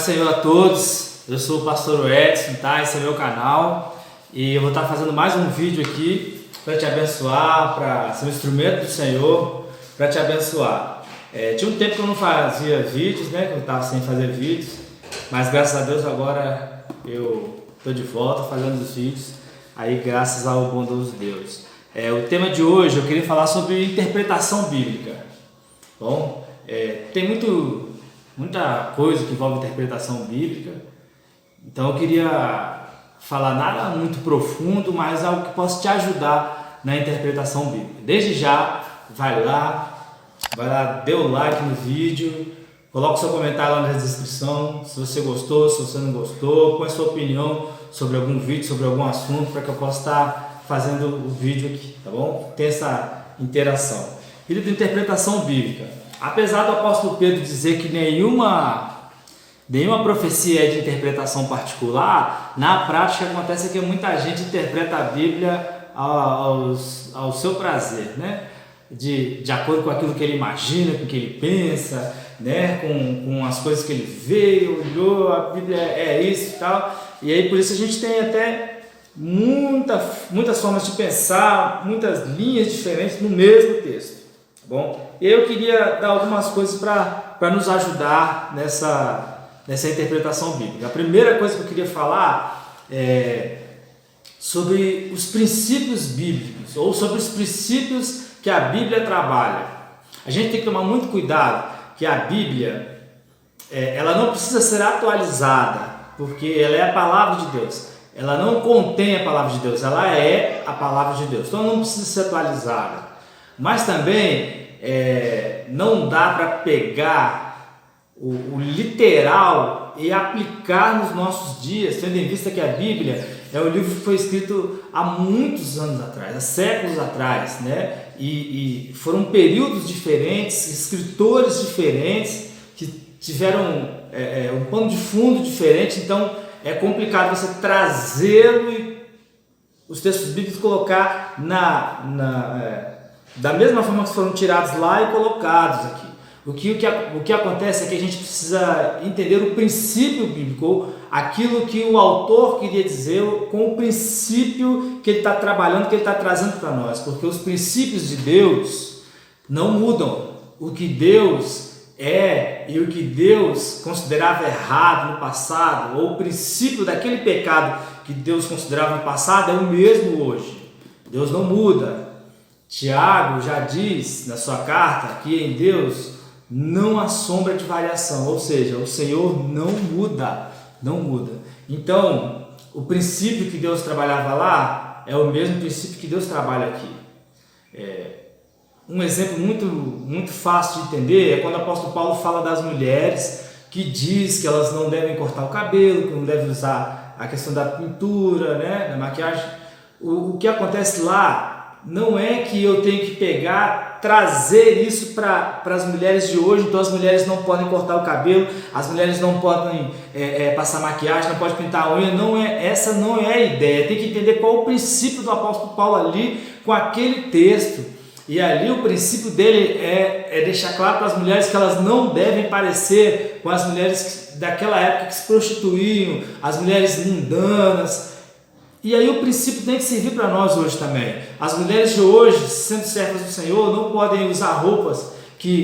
do Senhor a todos, eu sou o pastor Edson, tá? Esse é o meu canal e eu vou estar fazendo mais um vídeo aqui para te abençoar, para ser um instrumento do Senhor, para te abençoar. Tinha um tempo que eu não fazia vídeos, né? Que eu estava sem fazer vídeos, mas graças a Deus agora eu estou de volta fazendo os vídeos, aí graças ao bondoso Deus. O tema de hoje eu queria falar sobre interpretação bíblica. Bom, tem muita coisa que envolve interpretação bíblica, então eu queria falar nada muito profundo, mas algo que possa te ajudar na interpretação bíblica. Desde já, vai lá, dê o like no vídeo, coloque seu comentário lá na descrição, se você gostou, se você não gostou, põe sua opinião sobre algum vídeo, sobre algum assunto, para que eu possa estar fazendo o vídeo aqui, tá bom? Tem essa interação. Querido, interpretação bíblica. Apesar do apóstolo Pedro dizer que nenhuma profecia é de interpretação particular, na prática acontece que muita gente interpreta a Bíblia ao seu prazer, né? De acordo com aquilo que ele imagina, com o que ele pensa, né? com as coisas que ele vê, olhou, a Bíblia é isso e tal. E aí por isso a gente tem até muitas formas de pensar, muitas linhas diferentes no mesmo texto. Bom, eu queria dar algumas coisas para nos ajudar nessa interpretação bíblica. A primeira coisa que eu queria falar é sobre os princípios bíblicos, ou sobre os princípios que a Bíblia trabalha. A gente tem que tomar muito cuidado que a Bíblia ela não precisa ser atualizada, porque ela é a palavra de Deus. Ela não contém a palavra de Deus, ela é a palavra de Deus. Então não precisa ser atualizada. Mas também não dá para pegar o literal e aplicar nos nossos dias, tendo em vista que a Bíblia é um livro que foi escrito há muitos anos atrás, há séculos atrás, né? E foram períodos diferentes, escritores diferentes, que tiveram um pano de fundo diferente, então é complicado você trazê-lo e os textos bíblicos colocar da mesma forma que foram tirados lá e colocados aqui. O que acontece é que a gente precisa entender o princípio bíblico, ou aquilo que o autor queria dizer com o princípio que ele está trabalhando, que ele está trazendo para nós, porque os princípios de Deus não mudam. O que Deus é e o que Deus considerava errado no passado, ou o princípio daquele pecado que Deus considerava no passado, é o mesmo hoje. Deus não muda. Tiago já diz na sua carta que em Deus não há sombra de variação, ou seja, o Senhor não muda. Então, o princípio que Deus trabalhava lá é o mesmo princípio que Deus trabalha aqui. Um exemplo muito fácil de entender é quando o apóstolo Paulo fala das mulheres, que diz que elas não devem cortar o cabelo, que não devem usar a questão da pintura, né, da maquiagem. O que acontece lá não é que eu tenho que trazer isso para as mulheres de hoje. Então as mulheres não podem cortar o cabelo, as mulheres não podem passar maquiagem, não podem pintar a unha. Essa não é a ideia. Tem que entender qual o princípio do apóstolo Paulo ali com aquele texto. E ali o princípio dele é deixar claro para as mulheres que elas não devem parecer com as mulheres daquela época que se prostituíam, as mulheres mundanas. E aí o princípio tem que servir para nós hoje também. As mulheres de hoje, sendo servas do Senhor, não podem usar roupas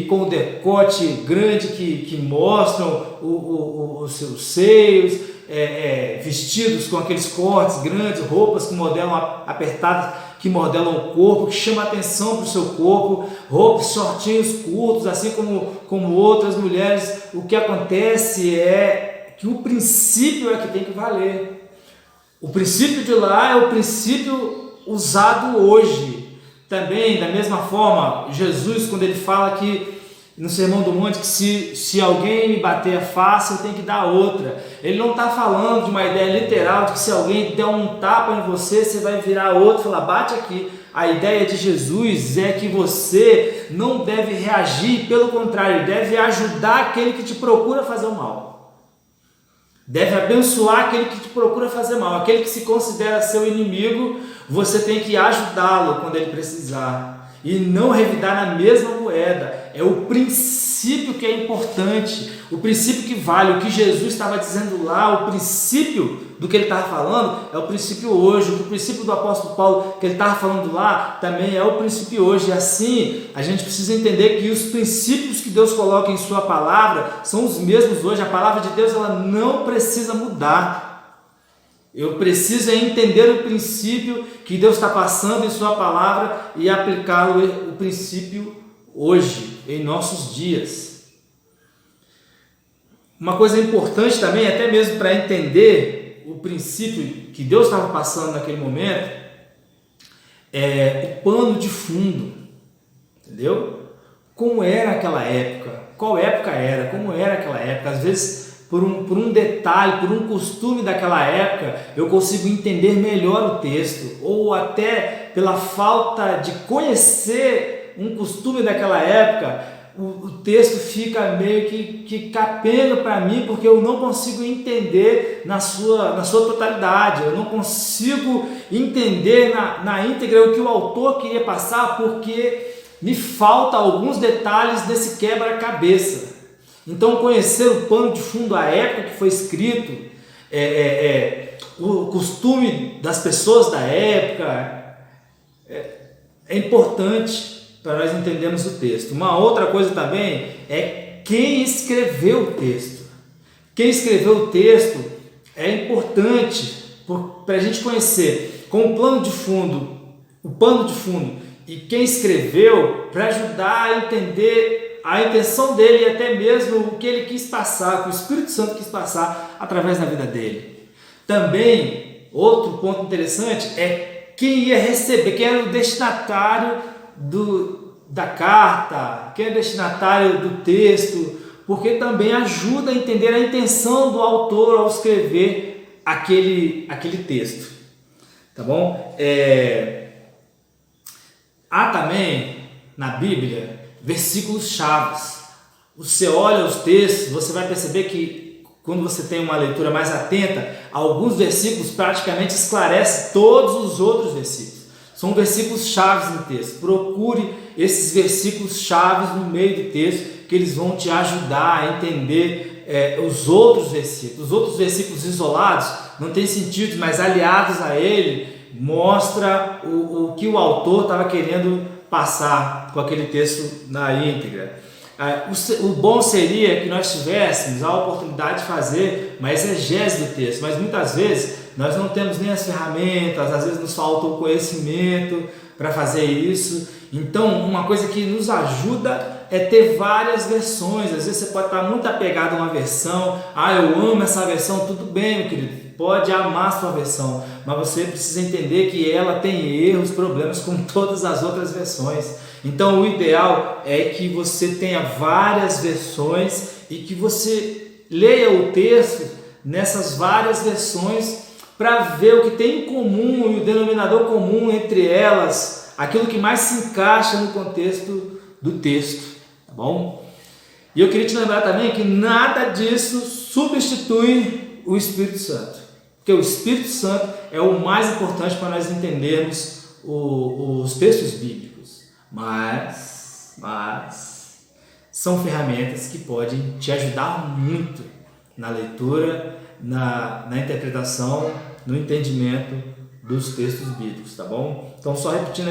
com o decote grande que mostram os seus seios, vestidos com aqueles cortes grandes, roupas que modelam apertadas, que modelam o corpo, que chamam a atenção para o seu corpo, roupas, shortinhos curtos, assim como outras mulheres. O que acontece é que o princípio é que tem que valer. O princípio de lá é o princípio usado hoje. Também, da mesma forma, Jesus, quando ele fala que no Sermão do Monte, que se alguém me bater a face, eu tenho que dar outra. Ele não está falando de uma ideia literal, de que se alguém der um tapa em você, você vai virar outro e falar, bate aqui. A ideia de Jesus é que você não deve reagir, pelo contrário, deve ajudar aquele que te procura fazer o mal. Deve abençoar aquele que te procura fazer mal. Aquele que se considera seu inimigo, você tem que ajudá-lo quando ele precisar. e não revidar na mesma moeda. É o princípio que é importante, o princípio que vale, o que Jesus estava dizendo lá, o princípio do que ele estava falando é o princípio hoje, o princípio do apóstolo Paulo que ele estava falando lá também é o princípio hoje. E assim a gente precisa entender que os princípios que Deus coloca em sua palavra são os mesmos hoje. A palavra de Deus ela não precisa mudar. Eu preciso entender o princípio que Deus está passando em sua palavra e aplicá-lo, o princípio hoje, em nossos dias. Uma coisa importante também, até mesmo para entender o princípio que Deus estava passando naquele momento, é o pano de fundo, entendeu? Como era aquela época, qual época era, como era aquela época. Às vezes, por um detalhe, por um costume daquela época, eu consigo entender melhor o texto, ou até pela falta de conhecer um costume daquela época, o texto fica meio que capenga para mim, porque eu não consigo entender na sua totalidade, eu não consigo entender na íntegra o que o autor queria passar, porque me falta alguns detalhes desse quebra-cabeça. Então, conhecer o pano de fundo, a época que foi escrito, o costume das pessoas da época, é importante para nós entendermos o texto. Uma outra coisa também é quem escreveu o texto. Quem escreveu o texto é importante para a gente conhecer com o pano de fundo e quem escreveu, para ajudar a entender a intenção dele e até mesmo o que ele quis passar, o que o Espírito Santo quis passar através da vida dele. Também, outro ponto interessante é quem ia receber, quem era o destinatário da carta, quem é o destinatário do texto, porque também ajuda a entender a intenção do autor ao escrever aquele texto. Tá bom? Há também na Bíblia versículos chaves. Você olha os textos, você vai perceber que quando você tem uma leitura mais atenta, alguns versículos praticamente esclarecem todos os outros versículos. São versículos chaves no texto. Procure esses versículos chaves no meio do texto, que eles vão te ajudar a entender os outros versículos. Os outros versículos isolados não têm sentido, mas aliados a ele, mostra o que o autor estava querendo passar com aquele texto na íntegra. O bom seria que nós tivéssemos a oportunidade de fazer uma exegese do texto, mas muitas vezes nós não temos nem as ferramentas, às vezes nos falta o conhecimento para fazer isso. Então, uma coisa que nos ajuda é ter várias versões. Às vezes você pode estar muito apegado a uma versão, eu amo essa versão, tudo bem, meu querido, pode amar a sua versão, mas você precisa entender que ela tem erros, problemas como todas as outras versões. Então o ideal é que você tenha várias versões e que você leia o texto nessas várias versões para ver o que tem em comum e o denominador comum entre elas, aquilo que mais se encaixa no contexto do texto, tá bom? E eu queria te lembrar também que nada disso substitui o Espírito Santo, porque o Espírito Santo é o mais importante para nós entendermos os textos bíblicos, mas são ferramentas que podem te ajudar muito na leitura, na interpretação, no entendimento dos textos bíblicos, tá bom? Então, só repetindo,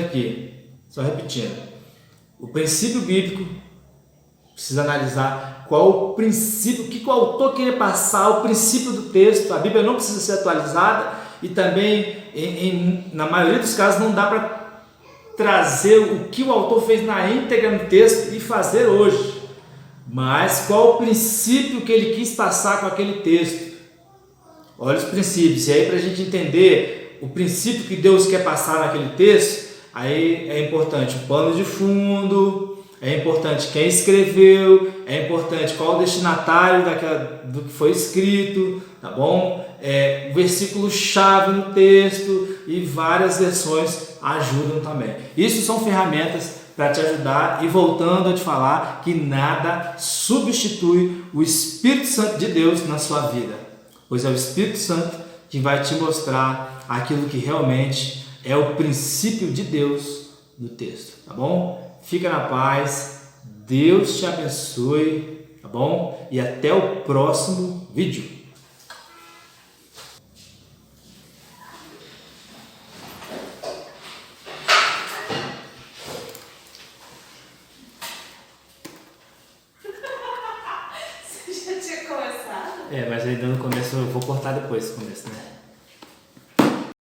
o princípio bíblico, precisa analisar qual o princípio, o que o autor queria passar, o princípio do texto. A Bíblia não precisa ser atualizada e também, na maioria dos casos, não dá para trazer o que o autor fez na íntegra no texto e fazer hoje, mas qual o princípio que ele quis passar com aquele texto. Olha os princípios, e aí para a gente entender o princípio que Deus quer passar naquele texto, aí é importante o pano de fundo, é importante quem escreveu, é importante qual o destinatário do que foi escrito, tá bom? O versículo-chave no texto e várias versões ajudam também. Isso são ferramentas para te ajudar, e voltando a te falar que nada substitui o Espírito Santo de Deus na sua vida, pois é o Espírito Santo que vai te mostrar aquilo que realmente é o princípio de Deus do texto, tá bom? Fica na paz, Deus te abençoe, tá bom? E até o próximo vídeo. Você já tinha começado? Mas ainda no começo, eu vou cortar depois esse começo, né?